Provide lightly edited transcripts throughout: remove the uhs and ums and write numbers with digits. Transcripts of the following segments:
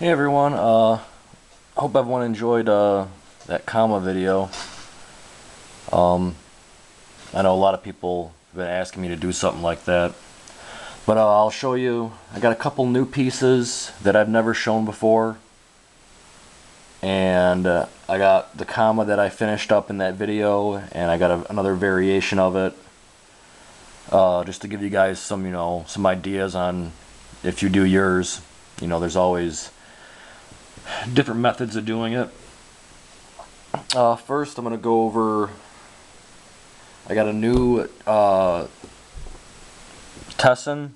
Hey everyone, hope everyone enjoyed that comma video. I know a lot of people have been asking me to do something like that, but I'll show you. I got a couple new pieces that I've never shown before, and I got the comma that I finished up in that video, and I got another variation of it, just to give you guys some, some ideas on if you do yours. There's always different methods of doing it. First, I'm going to go over. I got a new Tessen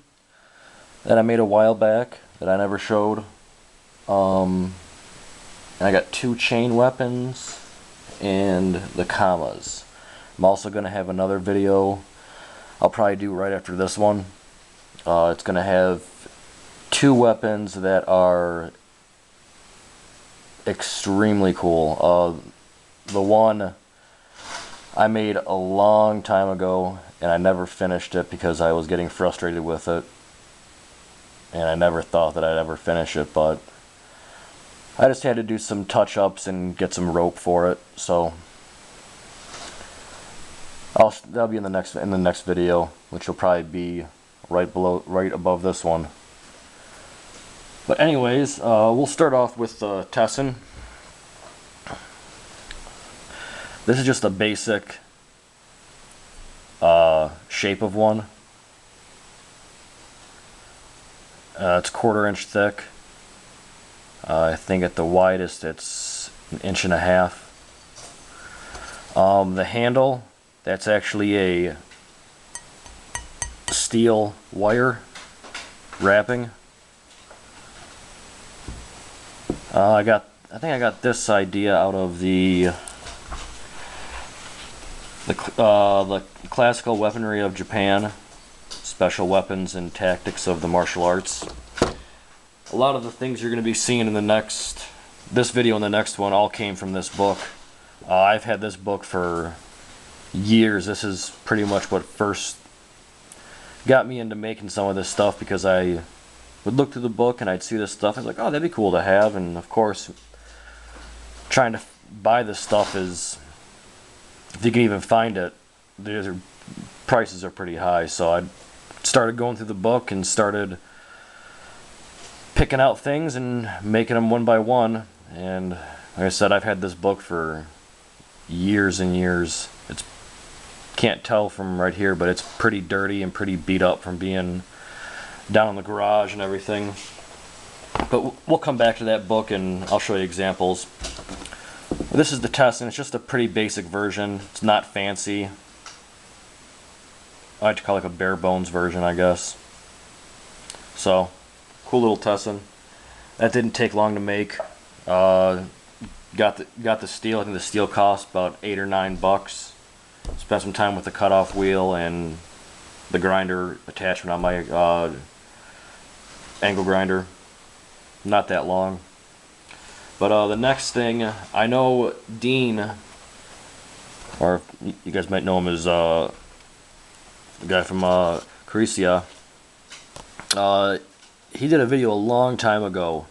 that I made a while back that I never showed. And I got two chain weapons and the commas. I'm also going to have another video I'll probably do right after this one. It's going to have two weapons that are extremely cool. The one I made a long time ago and I never finished it because I was getting frustrated with it, and I never thought that I'd ever finish it, but I just had to do some touch-ups and get some rope for it, so that'll be in the next video, which will probably be right above this one. But anyways, we'll start off with the Tessen. This is just a basic shape of one. It's 1/4 inch thick. I think at the widest it's 1.5 inches. The handle, that's actually a steel wire wrapping. I think I got this idea out of the classical weaponry of Japan, special weapons and tactics of the martial arts. A lot of the things you're going to be seeing in this video and the next one all came from this book. I've had this book for years. This is pretty much what first got me into making some of this stuff, because I would look through the book and I'd see this stuff. I was like, oh, that'd be cool to have. And of course, trying to buy this stuff is, if you can even find it, the prices are pretty high. So I started going through the book and started picking out things and making them one by one. And like I said, I've had this book for years and years. Can't tell from right here, but it's pretty dirty and pretty beat up from being down in the garage and everything. But we'll come back to that book and I'll show you examples. This is the Tessen. It's just a pretty basic version. It's not fancy. I like to call it a bare bones version, I guess. So, cool little Tessen. That didn't take long to make. Got the steel. I think the steel cost about $8 or $9. Spent some time with the cutoff wheel and the grinder attachment on my angle grinder. Not that long. But the next thing, I know Dean, or you guys might know him as the guy from Korea. He did a video a long time ago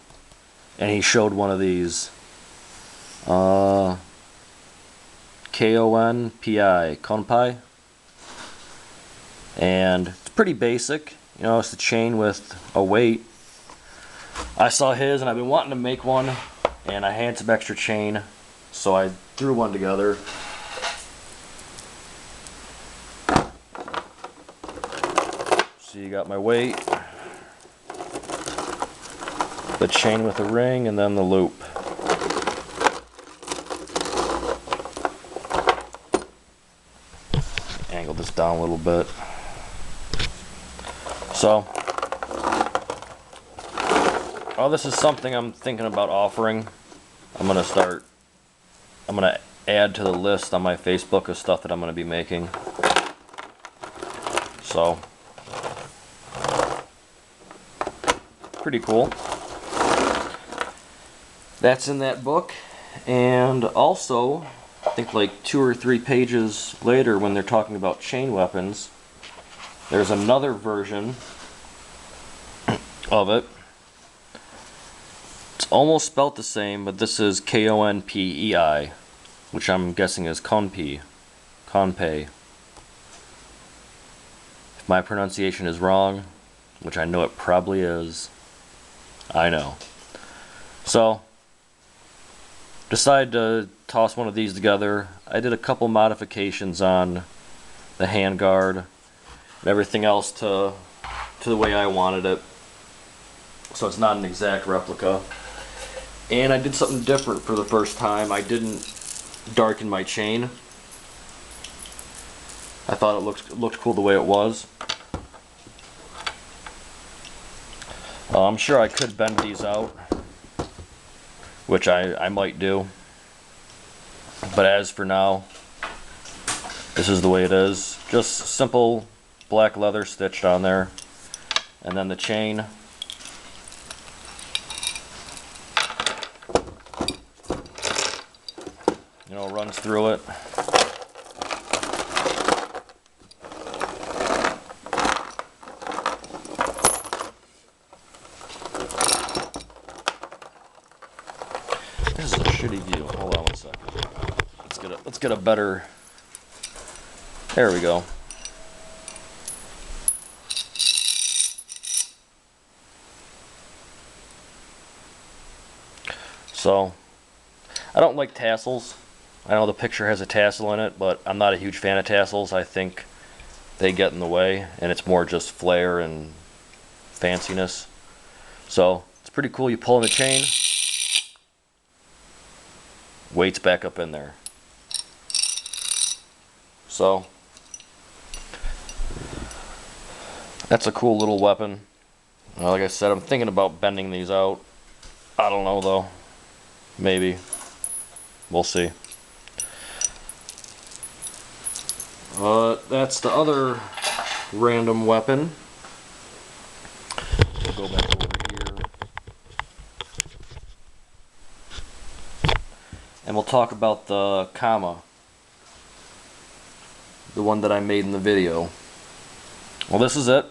and he showed one of these. Konpi, Konpei, and it's pretty basic. It's a chain with a weight. I saw his and I've been wanting to make one, and I had some extra chain, so I threw one together. So you got my weight, the chain with the ring, and then the loop. Angle this down a little bit. So, this is something I'm thinking about offering. I'm gonna add to the list on my Facebook of stuff that I'm gonna be making. So, pretty cool. That's in that book. And also, I think like 2 or 3 pages later, when they're talking about chain weapons, there's another version of it. It's almost spelt the same, but this is Konpei, which I'm guessing is Konpi. Konpei. If my pronunciation is wrong, which I know it probably is, I know. So, decided to toss one of these together. I did a couple modifications on the handguard and everything else to the way I wanted it. So it's not an exact replica. And I did something different for the first time. I didn't darken my chain. I thought it looked cool the way it was. I'm sure I could bend these out, which I might do. But as for now, this is the way it is. Just simple black leather stitched on there. And then the chain. You know, runs through it. This is a shitty view. Hold on one second. Let's get a better. There we go. So, I don't like tassels. I know the picture has a tassel in it, but I'm not a huge fan of tassels. I think they get in the way, and it's more just flair and fanciness. So, it's pretty cool. You pull on the chain, weight's back up in there. So, that's a cool little weapon. Like I said, I'm thinking about bending these out. I don't know though. Maybe. We'll see. That's the other random weapon. We'll go back over here. And we'll talk about the Kama. The one that I made in the video. Well, this is it.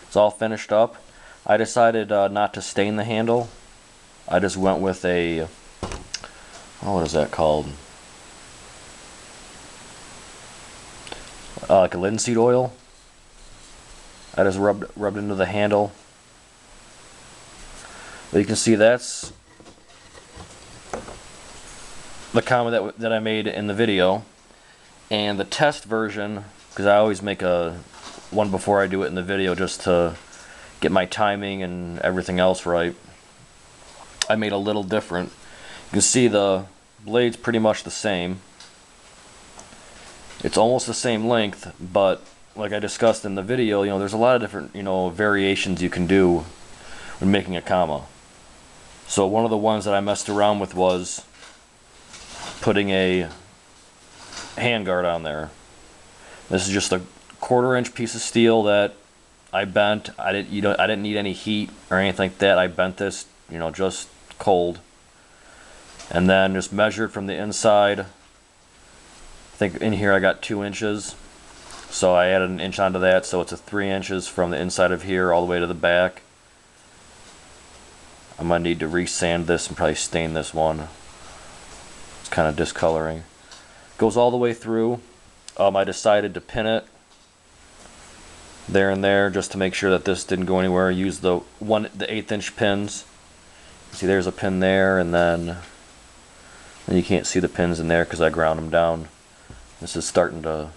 It's all finished up. I decided not to stain the handle. I just went with a, what is that called? Like a linseed oil. I just rubbed into the handle. But you can see that's the Kama that I made in the video. And the test version, because I always make one before I do it in the video just to get my timing and everything else right. I made a little different. You can see the blade's pretty much the same. It's almost the same length, but like I discussed in the video, there's a lot of different, variations you can do when making a Kama. So one of the ones that I messed around with was putting a handguard on there. This is just a 1/4 inch piece of steel that I bent. I didn't need any heat or anything like that. I bent this, just cold, and then just measured from the inside. I think in here I got 2 inches, so I added 1 inch onto that, so it's a 3 inches from the inside of here all the way to the back. I'm gonna need to resand this and probably stain this one. It's kind of discoloring. Goes all the way through. I decided to pin it there and there just to make sure that this didn't go anywhere. I used the 1/8 inch pins. See, there's a pin there, and then you can't see the pins in there because I ground them down. This is starting to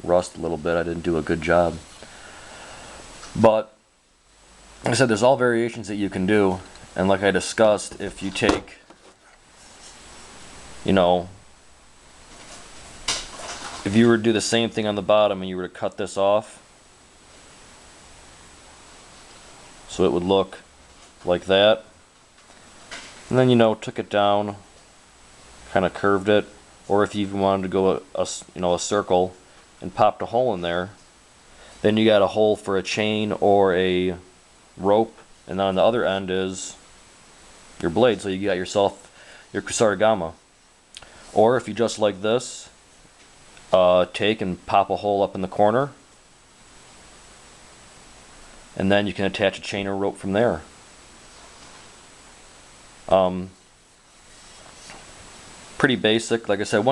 rust a little bit. I didn't do a good job. But like I said, there's all variations that you can do, and like I discussed, if you take, if you were to do the same thing on the bottom and you were to cut this off, so it would look like that, and then took it down, kind of curved it, or if you even wanted to go a circle and popped a hole in there, then you got a hole for a chain or a rope, and on the other end is your blade, so you got yourself your kusarigama. Or if you just like this, take and pop a hole up in the corner, and then you can attach a chain or rope from there. Pretty basic. Like I said,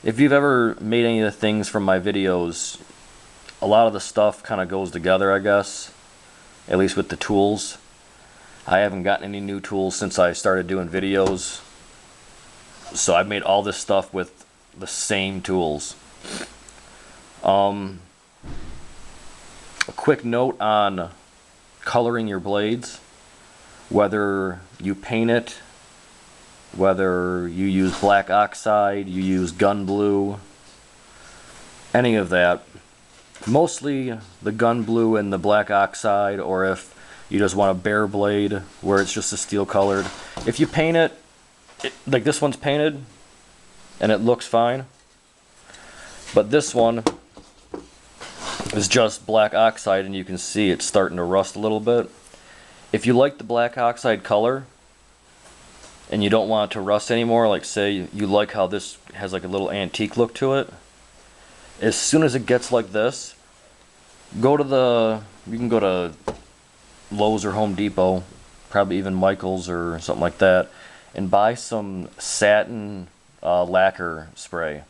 if you've ever made any of the things from my videos, a lot of the stuff kind of goes together, I guess, at least with the tools. I haven't gotten any new tools since I started doing videos, so I've made all this stuff with the same tools. A quick note on coloring your blades. Whether you paint it, whether you use black oxide, you use gun blue, any of that. Mostly the gun blue and the black oxide, or if you just want a bare blade where it's just a steel colored. If you paint it, like this one's painted and it looks fine, but this one is just black oxide and you can see it's starting to rust a little bit. If you like the black oxide color and you don't want it to rust anymore, like say you like how this has like a little antique look to it, as soon as it gets like this, you can go to Lowe's or Home Depot, probably even Michael's or something like that, and buy some satin lacquer spray.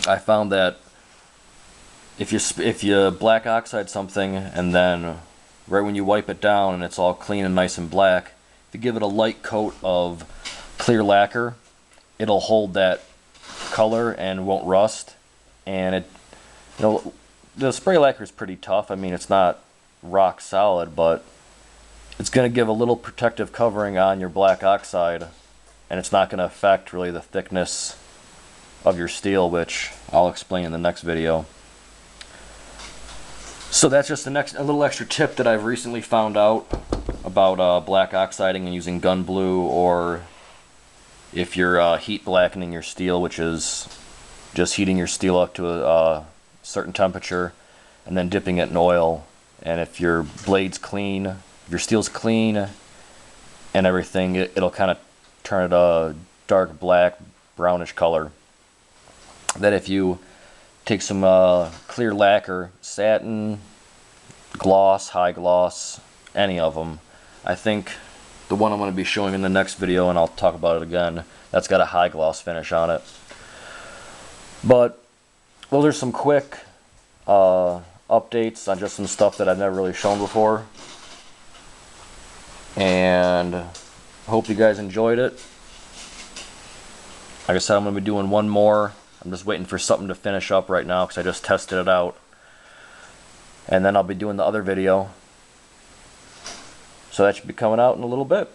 I found that if you black oxide something and then right when you wipe it down and it's all clean and nice and black, if you give it a light coat of clear lacquer, it'll hold that color and won't rust. And the spray lacquer is pretty tough. I mean, it's not rock solid, but it's going to give a little protective covering on your black oxide, and it's not going to affect really the thickness of your steel, which I'll explain in the next video. So that's just a little extra tip that I've recently found out about black oxiding and using gun blue, or if you're heat blackening your steel, which is just heating your steel up to a certain temperature and then dipping it in oil. And if your blade's clean, if your steel's clean and everything, it'll kind of turn it a dark black, brownish color. Then if you take some clear lacquer, satin, gloss, high gloss, any of them. I think the one I'm going to be showing in the next video, and I'll talk about it again, that's got a high gloss finish on it. But, well, there's some quick updates on just some stuff that I've never really shown before. And I hope you guys enjoyed it. Like I said, I'm going to be doing one more. I'm just waiting for something to finish up right now because I just tested it out. And then I'll be doing the other video. So that should be coming out in a little bit.